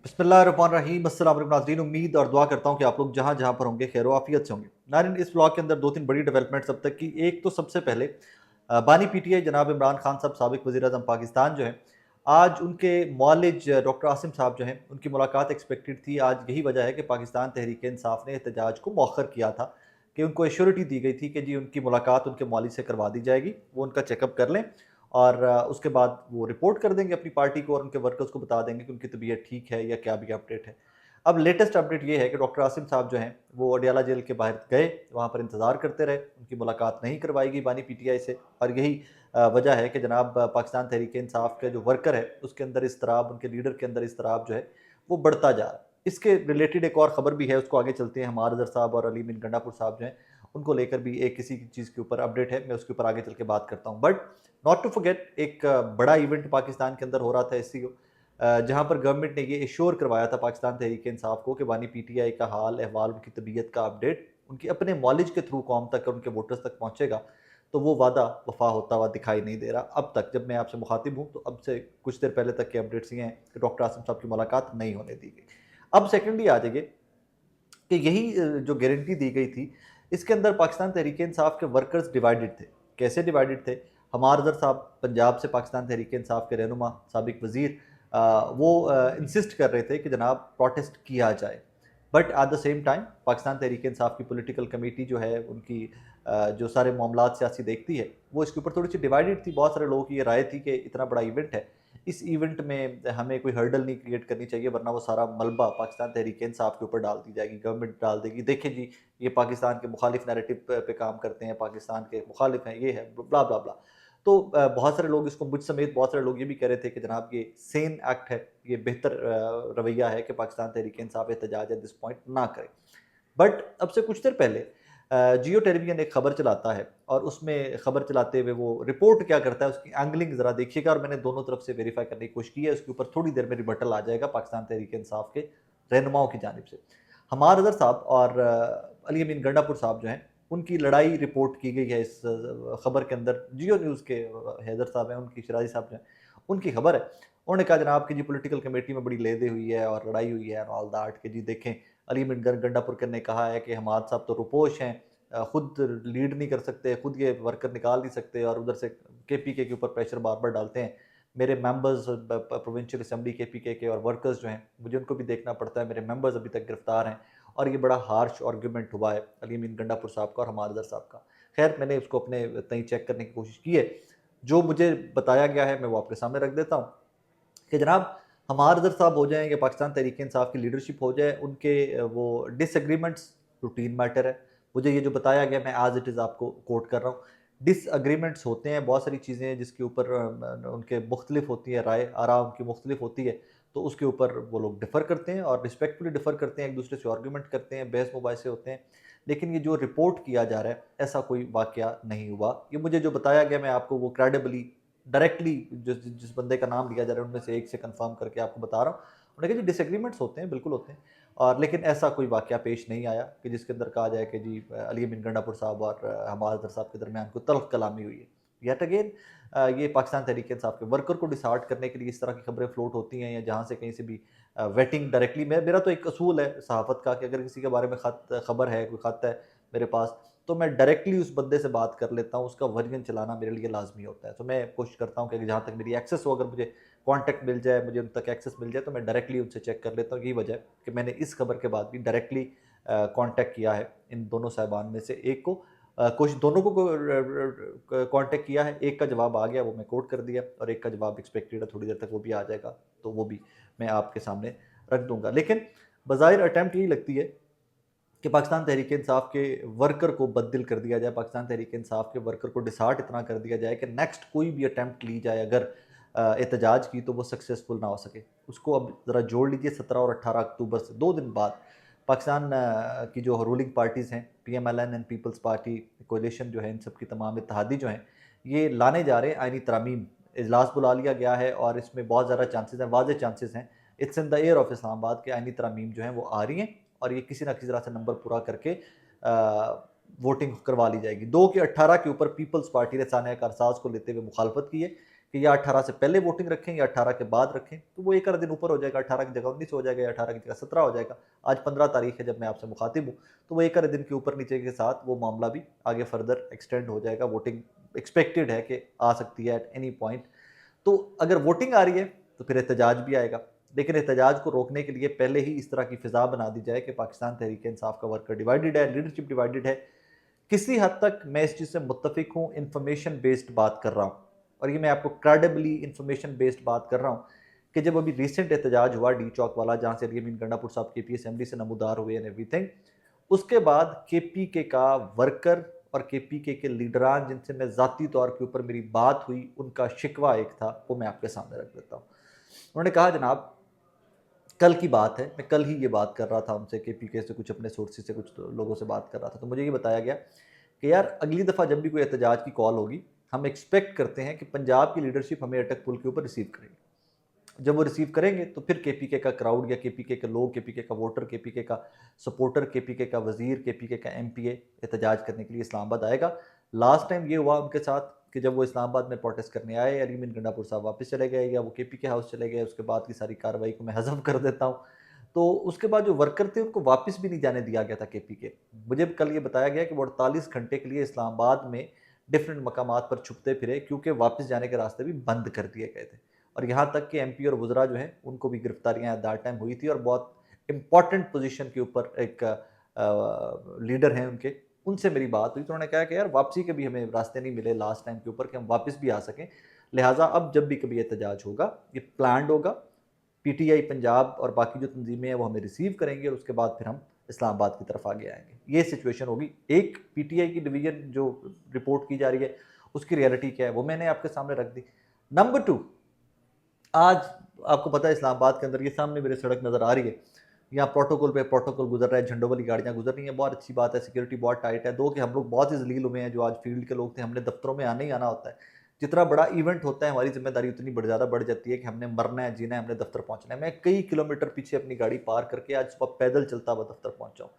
बिस्मिल्लाहिर्रहमानिर्रहीम। अस्सलाम वालेकुम नाज़रीन, उम्मीद और दुआ करता हूँ कि आप लोग जहाँ जहाँ पर होंगे खैर आफियत से होंगे। नाज़रीन, इस ब्लॉग के अंदर दो तीन बड़ी डेवलपमेंट्स अब तक की। एक तो सबसे पहले बानी पीटीआई जनाब इमरान खान साहब साबिक वज़ीर आज़म पाकिस्तान जो हैं, आज उनके मौलिज डॉक्टर आसिम साहब जो हैं उनकी मुलाकात एक्सपेक्टेड थी। आज यही वजह है कि पाकिस्तान तहरीक इंसाफ ने एहतजाज को मौखर किया था कि उनको एश्योरिटी दी गई थी कि जी उनकी मुलाकात उनके मौलिज से करवा दी जाएगी, वो उनका चेकअप कर लें और उसके बाद वो रिपोर्ट कर देंगे अपनी पार्टी को और उनके वर्कर्स को बता देंगे कि उनकी तबीयत ठीक है या क्या भी अपडेट है। अब लेटेस्ट अपडेट ये है कि डॉक्टर आसिम साहब जो हैं वो अडियाला जेल के बाहर गए, वहाँ पर इंतज़ार करते रहे, उनकी मुलाकात नहीं करवाई गई बानी पीटीआई से। और यही वजह है कि जनाब पाकिस्तान तहरीक इंसाफ का जो वर्कर है उसके अंदर इज़्तिराब, उनके लीडर के अंदर इज़्तिराब जो है वो बढ़ता जा रहा है। इसके रिलेटेड एक और ख़बर भी है, उसको आगे चलते हैं। हमार अज़हर साहब और अली बिन गंडापुर साहब जो हैं उनको लेकर भी एक किसी चीज़ के ऊपर अपडेट है, मैं उसके ऊपर आगे चल के बात करता हूँ। बट नॉट टू फॉरगेट, एक बड़ा इवेंट पाकिस्तान के अंदर हो रहा था एससीओ, जहाँ पर गवर्नमेंट ने ये एश्योर करवाया था पाकिस्तान तहरीक इंसाफ को कि बानी पीटीआई का हाल अहवाल, उनकी तबीयत का अपडेट उनके अपने मॉलेज के थ्रू कौम तक, उनके वोटर्स तक पहुँचेगा। तो वो वादा वफा होता हुआ दिखाई नहीं दे रहा अब तक। जब मैं आपसे मुखातिब हूँ तो अब से कुछ देर पहले तक के अपडेट्स ये हैं कि डॉक्टर आसिम साहब की मुलाकात नहीं होने दी गई। अब सेकेंडली आ जाइए कि यही जो गारंटी दी गई थी, इसके अंदर पाकिस्तान तहरीक इंसाफ के वर्कर्स डिवाइडेड थे। कैसे डिवाइडेड थे? हमार अज़हर साहब पंजाब से पाकिस्तान तहरीक इंसाफ के रहनुमा, साबिक वज़ीर, वो इंसिस्ट कर रहे थे कि जनाब प्रोटेस्ट किया जाए। But at the same time Pakistan Tehreek Insaf की पॉलिटिकल कमेटी जो है उनकी, जो सारे मामलात सियासी देखती है, वो इसके ऊपर थोड़ी सी डिवाइडेड थी। बहुत सारे लोगों की ये राय थी कि इतना बड़ा इवेंट है, इस इवेंट में हमें कोई हर्डल नहीं क्रिएट करनी चाहिए, वरना वो सारा मलबा पाकिस्तान तहरीक इंसाफ के ऊपर डाल दी जाएगी, गवर्नमेंट डाल देगी। देखें जी, ये पाकिस्तान के मुखालिफ नैरेटिव पे काम करते हैं, पाकिस्तान के मुखालिफ हैं, ये है ब्ला ब्ला ब्ला। तो बहुत सारे लोग इसको, मुझ समेत बहुत सारे लोग ये भी कह रहे थे कि जनाब ये सेन एक्ट है, ये बेहतर रवैया है कि पाकिस्तान तहरीक इंसाफ एहतजाज एट दिस पॉइंट ना करे। बट अब से कुछ देर पहले जियो टेलीविजन एक खबर चलाता है और उसमें खबर चलाते हुए वो रिपोर्ट क्या करता है, उसकी एंगलिंग ज़रा देखिएगा। और मैंने दोनों तरफ से वेरीफाई करने की कोशिश की है, उसके ऊपर थोड़ी देर में रिबटल आ जाएगा पाकिस्तान तहरीक इंसाफ के रहनुमाओं की जानिब से। हमार अज़हर साहब और अली अमीन गंडापुर साहब जो हैं उनकी लड़ाई रिपोर्ट की गई है इस खबर के अंदर। जियो न्यूज़ के हैदर साहब हैं, उनकी शराजी साहब जो हैं, उनकी खबर है। उन्होंने कहा जनाब कि जी पॉलिटिकल कमेटी में बड़ी लेदे हुई है और लड़ाई हुई है ऑल दैट, कि जी देखें अली बिन गंडापुरकर ने कहा है कि हमारे साहब तो रुपोश हैं, खुद लीड नहीं कर सकते, खुद ये वर्कर निकाल नहीं सकते और उधर से केपीके के ऊपर प्रेशर बार बार डालते हैं। मेरे मेंबर्स प्रोविंशियल असम्बली केपीके के और वर्कर्स जो हैं, मुझे उनको भी देखना पड़ता है, मेरे मेंबर्स अभी तक गिरफ्तार हैं। और ये बड़ा हार्श आर्गूमेंट हुआ है अली बिन गंडापुर साहब का और हमार अज़हर साहब का। खैर, मैंने उसको अपने तई चेक करने की कोशिश की है। जो मुझे बताया गया है मैं वो आपके सामने रख देता हूँ कि जनाब हमार अज़हर साहब हो जाएँ या पाकिस्तान तहरीक इंसाफ की लीडरशिप हो जाए, उनके वो डिसएग्रीमेंट्स रूटीन मैटर है। मुझे ये जो बताया गया, मैं एज़ इट इज़ आपको कोट कर रहा हूँ। डिसएग्रीमेंट्स होते हैं, बहुत सारी चीज़ें हैं जिसके ऊपर उनके मुख्तलिफ होती है राय, आरा उनकी मुख्तलिफ होती है, तो उसके ऊपर वो लोग डिफ़र करते हैं और रिस्पेक्टफुली डिफ़र करते हैं, एक दूसरे से आर्गूमेंट करते हैं, बहस मुबाहिसे होते हैं। लेकिन ये जो रिपोर्ट किया जा रहा है, ऐसा कोई वाक़या नहीं हुआ। ये मुझे जो बताया गया, मैं आपको वो क्रेडिबली डायरेक्टली जिस बंदे का नाम लिया जा रहा है उनमें से एक से कंफर्म करके आपको बता रहा हूँ। उन्होंने कहा जी डिसएग्रीमेंट्स होते हैं, बिल्कुल होते हैं, और लेकिन ऐसा कोई वाक़या पेश नहीं आया कि जिसके अंदर कहा जाए कि जी अली बिन गंडापुर साहब और हमार अज़हर साहब के दरमियान कोई तल्ख़ कलामी हुई है। येट अगेन ये पाकिस्तान तहरीक इंसाफ के वर्कर को डिसहार्ट करने के लिए इस तरह की खबरें फ्लोट होती हैं, या जहाँ से कहीं से भी वेटिंग डायरेक्टली। मेरा तो एक असूल है सहाफ़त का कि अगर किसी के बारे में खबर है, कोई ख़त है मेरे पास, तो मैं डायरेक्टली उस बंदे से बात कर लेता हूँ, उसका वर्जन चलाना मेरे लिए लाज़मी होता है। तो मैं कोशिश करता हूँ कि जहाँ तक मेरी एक्सेस हो, अगर मुझे कॉन्टैक्ट मिल जाए, मुझे उन तक एक्सेस मिल जाए, तो मैं डायरेक्टली उनसे चेक कर लेता हूँ। यही वजह है कि मैंने इस खबर के बाद भी डायरेक्टली कॉन्टैक्ट किया है इन दोनों साहिबान में से एक को। कोशिश दोनों को कॉन्टैक्ट किया है, एक का जवाब आ गया, वो मैं कोट कर दिया, और एक का जवाब एक्सपेक्टेड है, थोड़ी देर तक वो भी आ जाएगा, तो वो भी मैं आपके सामने रख दूँगा। लेकिन बज़ाहिर अटेम्प्ट यही लगती है कि पाकिस्तान तहरीक इंसाफ के वर्कर को बददिल कर दिया जाए, पाकिस्तान तहरीक इंसाफ के वर्कर को डिसहार्ट इतना कर दिया जाए कि नेक्स्ट कोई भी अटैम्प्ट ली जाए अगर एहतजाज की, तो वो सक्सेसफुल ना हो सके। उसको अब ज़रा जोड़ लीजिए, 17 और 18 अक्टूबर से 2 दिन बाद पाकिस्तान की जो रूलिंग पार्टीज़ हैं, PMLN एंड पीपल्स पार्टी कोalition जो है, इन सब की तमाम इत्तेहादी जो हैं, ये लाने जा रहे हैं आइनी तरामीम। इजलास बुला लिया गया है और इसमें बहुत ज़्यादा चांसेस हैं, वाज़ेह चांसेस हैं, it's in the air of Islamabad के आइनी तरामीम जो हैं वो आ रही हैं, और ये किसी ना किसी तरह से नंबर पूरा करके वोटिंग करवा ली जाएगी। 2 के 18 के ऊपर पीपल्स पार्टी ने सानिया कारसाज को लेते हुए मुखालफत की है कि या 18 से पहले वोटिंग रखें या 18 के बाद रखें, तो वो एक आधा दिन ऊपर हो जाएगा, 18 की जगह 19 हो जाएगा या 18 की जगह 17 हो जाएगा। आज 15 तारीख है जब मैं आपसे मुखातिब हूँ, तो वो एक आधे दिन के ऊपर नीचे के साथ वो मामला भी आगे फर्दर एक्सटेंड हो जाएगा। वोटिंग एक्सपेक्टेड है कि आ सकती है एट एनी पॉइंट। तो अगर वोटिंग आ रही है तो फिर एहतजाज भी आएगा, लेकिन एहतजाज को रोकने के लिए पहले ही इस तरह की फिजा बना दी जाए कि पाकिस्तान तहरीक इंसाफ का वर्कर डिवाइडेड है, लीडरशिप डिवाइडेड है। किसी हद तक मैं इस चीज़ से मुत्तफिक हूँ, इंफॉर्मेशन बेस्ड बात कर रहा हूँ, और ये मैं आपको क्रेडिबली इंफॉर्मेशन बेस्ड बात कर रहा हूँ कि जब अभी रिसेंट एहतजाज हुआ डी चौक वाला, जहाँ से अमीन गंडापुर साहब के पी असेंबली से नमूदार हुए एंड एवरीथिंग, उसके बाद KPK का वर्कर और KPK के लीडरान जिनसे मैं ज़ाती तौर के ऊपर मेरी बात हुई, उनका शिकवा एक था, वो मैं आपके सामने रख देता हूँ। उन्होंने कहा, जनाब कल की बात है, मैं कल ही ये बात कर रहा था उनसे, KPK से कुछ अपने सोर्सेज से कुछ लोगों से बात कर रहा था, तो मुझे ये बताया गया कि यार अगली दफ़ा जब भी कोई एहतजाज की कॉल होगी, हम एक्सपेक्ट करते हैं कि पंजाब की लीडरशिप हमें अटक पुल के ऊपर रिसीव करेगी। जब वो रिसीव करेंगे तो फिर KPK का क्राउड या KPK के लोग, KPK का वोटर, KPK का सपोर्टर, KPK का वजीर, KPK का MPA एहतजाज करने के लिए इस्लामाबाद आएगा। लास्ट टाइम ये हुआ उनके साथ कि जब वो इस्लामाबाद में प्रोटेस्ट करने आए, अमीन गंडापुर साहब वापस चले गए या वो KPK हाउस चले गए, उसके बाद की सारी कार्रवाई को मैं हजम कर देता हूँ। तो उसके बाद जो वर्कर थे उनको वापस भी नहीं जाने दिया गया था KPK। मुझे कल ये बताया गया कि वो 48 घंटे के लिए इस्लामाबाद में डिफरेंट मकामात पर छुपते फिरे, क्योंकि वापस जाने के रास्ते भी बंद कर दिए गए थे। और यहाँ तक कि MP और वज़रा जो हैं उनको भी गिरफ्तारियाँ एट दैट टाइम हुई थी, और बहुत इंपॉर्टेंट पोजीशन के ऊपर एक लीडर हैं उनके, उनसे मेरी बात हुई तो उन्होंने कहा कि यार वापसी के भी हमें रास्ते नहीं मिले लास्ट टाइम के ऊपर कि हम वापस भी आ सकें, लिहाजा अब जब भी कभी एहतजाज होगा ये प्लान्ड होगा, PTI पंजाब और बाकी जो तंजीमें हैं वो हमें रिसीव करेंगे और उसके बाद फिर हम इस्लामाबाद की तरफ आगे आएंगे। ये सिचुएशन होगी। एक PTI की डिवीजन जो रिपोर्ट की जा रही है उसकी रियलिटी क्या है वो मैंने आपके सामने रख दी। नंबर 2, आज आपको पता है इस्लामाबाद के अंदर ये सामने मेरे सड़क नज़र आ रही है, यहाँ प्रोटोकॉल पे प्रोटोकॉल गुजर रहा है, झंडों वाली गाड़ियाँ गुजर रही हैं, बहुत अच्छी बात है, सिक्योरिटी बहुत टाइट है। दो कि हम लोग बहुत ही जलील हुए हैं जो आज फील्ड के लोग थे, हमने दफ्तरों में आना ही आना होता है। जितना बड़ा इवेंट होता है हमारी जिम्मेदारी उतनी ज़्यादा बढ़ जाती है कि हमने मरना है, जीना है, हमने दफ्तर पहुँचना है। मैं कई किलोमीटर पीछे अपनी गाड़ी पार करके आज सुबह पैदल चलता हुआ दफ्तर पहुँचा हूँ,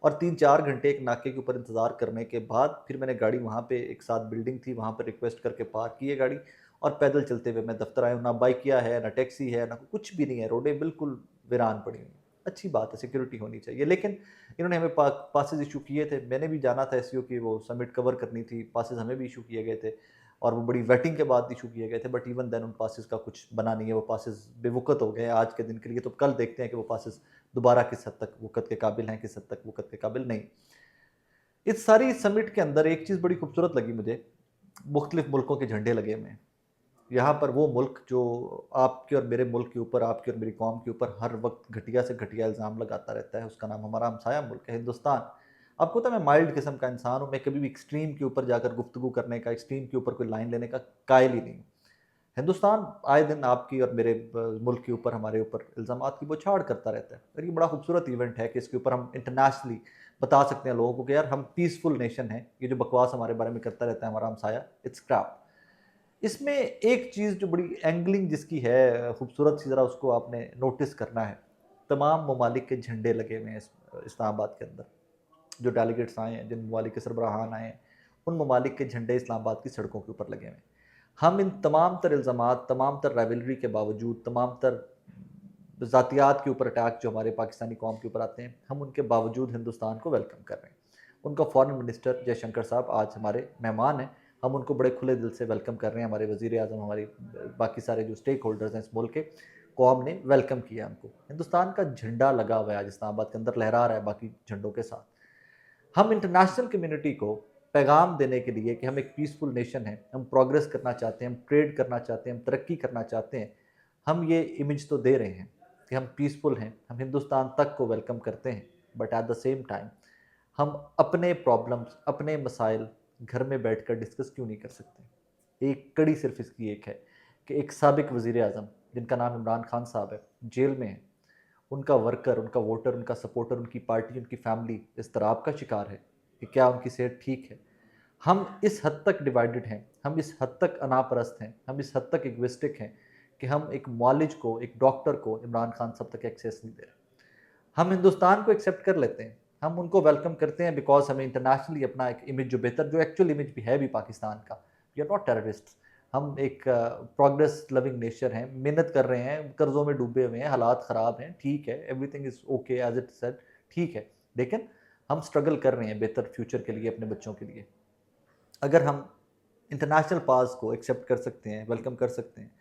और 3-4 घंटे एक नाके के ऊपर इंतज़ार करने के बाद फिर मैंने गाड़ी वहाँ पे एक साथ बिल्डिंग थी वहाँ पर रिक्वेस्ट करके पार्क की है गाड़ी, और पैदल चलते हुए मैं दफ्तर आया हूँ। ना बाइकिया है, ना टैक्सी है, ना कुछ भी नहीं है, रोडें बिल्कुल वीरान पड़ी हुई हैं। अच्छी बात है, सिक्योरिटी होनी चाहिए, लेकिन इन्होंने हमें पासेस इशू किए थे। मैंने भी जाना था SEO की वो समिट कवर करनी थी, पासेस हमें भी इशू किए गए थे और वो बड़ी वेटिंग के बाद इशू किए गए थे, बट इवन देन उन पासेस का कुछ बना नहीं है। वो पासेस बेवकत हो गए आज के दिन के लिए, तो कल देखते हैं कि वो पासेस दोबारा किस हद तक वक़्त के काबिल हैं, किस हद तक वक़्त के काबिल नहीं। इस सारी समिट के अंदर एक चीज़ बड़ी खूबसूरत लगी मुझे, मुख्तलिफ मुल्कों के झंडे लगे हुए हैं। यहाँ पर वो मुल्क जो आपके और मेरे मुल्क के ऊपर, आपकी और मेरी कौम के ऊपर हर वक्त घटिया से घटिया इल्ज़ाम लगाता रहता है, उसका नाम हमारा हमसाया मुल्क है हिंदुस्तान। आपको पता है मैं माइल्ड किस्म का इंसान हूँ, मैं कभी भी एक्सट्रीम के ऊपर जाकर गुफ्तगू करने का, एक्सट्रीम के ऊपर कोई लाइन लेने का कायल ही नहीं हूँ। हिंदुस्तान आए दिन आपकी और मेरे मुल्क के ऊपर, हमारे ऊपर इल्ज़ामात की बौछार करता रहता है, और ये बड़ा खूबसूरत इवेंट है कि इसके ऊपर हम इंटरनेशनली बता सकते हैं लोगों को कि यार हम पीसफुल नेशन हैं। ये जो बकवास हमारे बारे में करता रहता है हमारा हमसाया, इट्स क्रैप। इसमें एक चीज़ जो बड़ी एंगलिंग जिसकी है खूबसूरत सी, ज़रा उसको आपने नोटिस करना है। तमाम ममालिक के झंडे लगे हुए हैं इस्लामाबाद के अंदर। जो डेलीगेट्स आए हैं, जिन ममालिक के सरबराहान आए हैं, उन ममालिक के झंडे इस्लामाबाद की सड़कों के ऊपर लगे हुए हैं। हम इन तमाम तर इल्ज़ामात, तमाम तर राइवलरी के बावजूद, तमाम तर ज़ातियात के ऊपर अटैक जो हमारे पाकिस्तानी कौम के ऊपर आते हैं, हम उनके बावजूद हिंदुस्तान को वेलकम कर रहे हैं। उनका फॉरेन मिनिस्टर जयशंकर साहब आज हमारे मेहमान हैं, हम उनको बड़े खुले दिल से वेलकम कर रहे हैं। हमारे वज़ीर आज़म, हमारी बाकी सारे जो स्टेक होल्डर्स हैं इस मुल्क के, कौम ने वेलकम किया हमको। हिंदुस्तान का झंडा लगा हुआ है आज इस्लामाबाद के अंदर, लहरा रहा है बाकी झंडों के साथ। हम इंटरनेशनल कम्युनिटी को पैगाम देने के लिए कि हम एक पीसफुल नेशन हैं, हम प्रोग्रेस करना चाहते हैं, हम ट्रेड करना चाहते हैं, हम तरक्की करना चाहते हैं, हम ये इमेज तो दे रहे हैं कि हम पीसफुल हैं, हम हिंदुस्तान तक को वेलकम करते हैं, but at the same time हम अपने प्रॉब्लम्स, अपने मसाइल घर में बैठकर डिस्कस क्यों नहीं कर सकते। एक कड़ी सिर्फ इसकी एक है कि एक साबिक वज़ीर आज़म जिनका नाम इमरान खान साहब है, जेल में है, उनका वर्कर, उनका वोटर, उनका सपोर्टर, उनकी पार्टी, उनकी फैमिली इज़्तिराब का शिकार है कि क्या उनकी सेहत ठीक है। हम इस हद तक डिवाइडेड हैं, हम इस हद तक अनापरस्त हैं, हम इस हद तक इगोइस्टिक हैं कि हम एक मुआलिज को, एक डॉक्टर को इमरान खान साहब तक एक्सेस नहीं दे रहे। हम हिंदुस्तान को एक्सेप्ट कर लेते हैं, हम उनको वेलकम करते हैं बिकॉज हमें इंटरनेशनली अपना एक इमेज जो बेहतर, जो एक्चुअल इमेज भी है भी पाकिस्तान का, वी आर नॉट टेररिस्ट, हम एक प्रोग्रेस लविंग नेचर हैं, मेहनत कर रहे हैं, कर्ज़ों में डूबे हुए हैं, हालात ख़राब हैं, ठीक है, everything is okay as it said, ठीक है। लेकिन हम स्ट्रगल कर रहे हैं बेहतर फ्यूचर के लिए, अपने बच्चों के लिए। अगर हम इंटरनेशनल पास को एक्सेप्ट कर सकते हैं, वेलकम कर सकते हैं,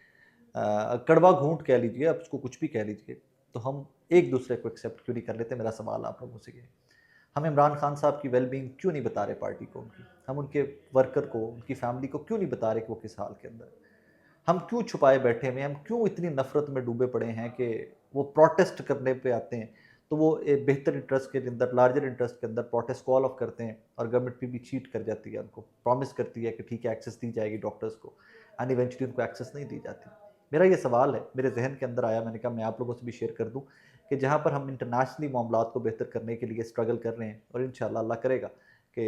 कड़वा घूंट कह लीजिए, आप उसको कुछ भी कह लीजिए, तो हम एक दूसरे को एक्सेप्ट क्यों नहीं कर लेते? मेरा सवाल आप लोगों से ये है। हम इमरान खान साहब की वेलबींग क्यों नहीं बता रहे पार्टी को उनकी? हम उनके वर्कर को, उनकी फैमिली को क्यों नहीं बता रहे कि वो किस हाल के अंदर है? हम क्यों छुपाए बैठे हुए हैं? हम क्यों इतनी नफ़रत में डूबे पड़े हैं कि वो प्रोटेस्ट करने पे आते हैं, तो वो एक बेहतर इंटरेस्ट के अंदर, लार्जर इंटरेस्ट के अंदर प्रोटेस्ट कॉल ऑफ करते हैं और गवर्नमेंट फिर भी चीट कर जाती है उनको, प्रॉमिस करती है कि ठीक है एक्सेस दी जाएगी डॉक्टर्स को, एंड इवेंचुअली उनको एक्सेस नहीं दी जाती। मेरा ये सवाल है, मेरे ज़हन के अंदर आया, मैंने कहा मैं आप लोगों से भी शेयर कर दूँ कि जहाँ पर हम इंटरनेशनली मामलात को बेहतर करने के लिए स्ट्रगल कर रहे हैं और इंशाल्लाह अल्लाह करेगा कि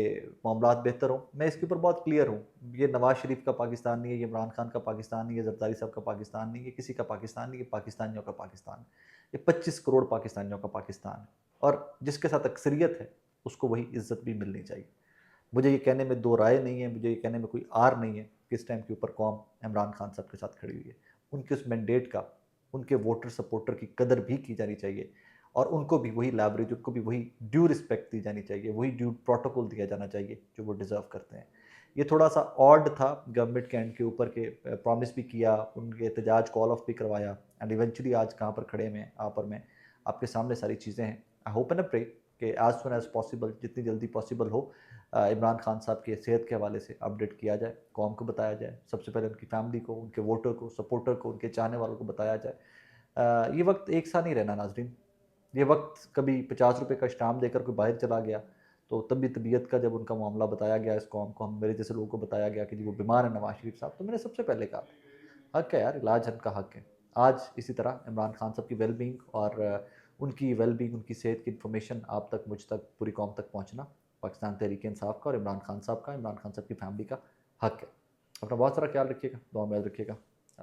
मामलात बेहतर हों। मैं इसके ऊपर बहुत क्लियर हूँ, ये नवाज़ शरीफ का पाकिस्तान नहीं है, ये इमरान खान का पाकिस्तान नहीं है, ज़रदारी साहब का पाकिस्तान नहीं है, किसी का पाकिस्तान नहीं है, पाकिस्तानियों का पाकिस्तान है। ये 25 करोड़ पाकिस्तानियों का पाकिस्तान है और जिसके साथ अक्सरियत है, उसको वही इज़्ज़त भी मिलनी चाहिए। मुझे ये कहने में दो राय नहीं है, मुझे ये कहने में कोई आर नहीं है कि इस टाइम के ऊपर कौम इमरान खान साहब के साथ खड़ी हुई है। उनके उस मैंडेट का, उनके वोटर सपोर्टर की कदर भी की जानी चाहिए और उनको भी वही लेवरेज, उनको भी वही ड्यू रिस्पेक्ट दी जानी चाहिए, वही ड्यू प्रोटोकॉल दिया जाना चाहिए जो वो डिज़र्व करते हैं। ये थोड़ा सा ऑड था गवर्नमेंट के एंड के ऊपर के, प्रॉमिस भी किया, उनके एहतजाज कॉल ऑफ भी करवाया एंड इवेंचुअली आज कहाँ पर खड़े हैं यहाँ पर मैं आपके सामने सारी चीज़ें हैं। आई होप एंड प्रे कि एज सुन एज पॉसिबल, जितनी जल्दी पॉसिबल हो, इमरान खान साहब की सेहत के हवाले से अपडेट किया जाए, कौम को बताया जाए, सबसे पहले उनकी फैमिली को, उनके वोटर को, सपोर्टर को, उनके चाहने वालों को बताया जाए। ये वक्त एक सा नहीं रहना नाजरीन। ये वक्त कभी 50 रुपए का स्टाम्प देकर कोई बाहर चला गया, तो तब भी तबीयत का जब उनका मामला बताया गया इस कौम को, हम मेरे जैसे लोगों को बताया गया कि जी वो बीमार है नवाज शरीफ साहब, तो मैंने सबसे पहले कहा हक है यार, इलाज उनका हक है। आज इसी तरह इमरान खान साहब की वेलबींग और उनकी वेलबींग, उनकी सेहत की इन्फॉर्मेशन आप तक, मुझ तक, पूरी कौम तक पहुँचना पाकिस्तान तहरीक इंसाफ का और इमरान खान साहब का, इमरान खान साहब की फैमिली का हक है। अपना बहुत सारा ख्याल रखिएगा, दुआ में याद रखिएगा।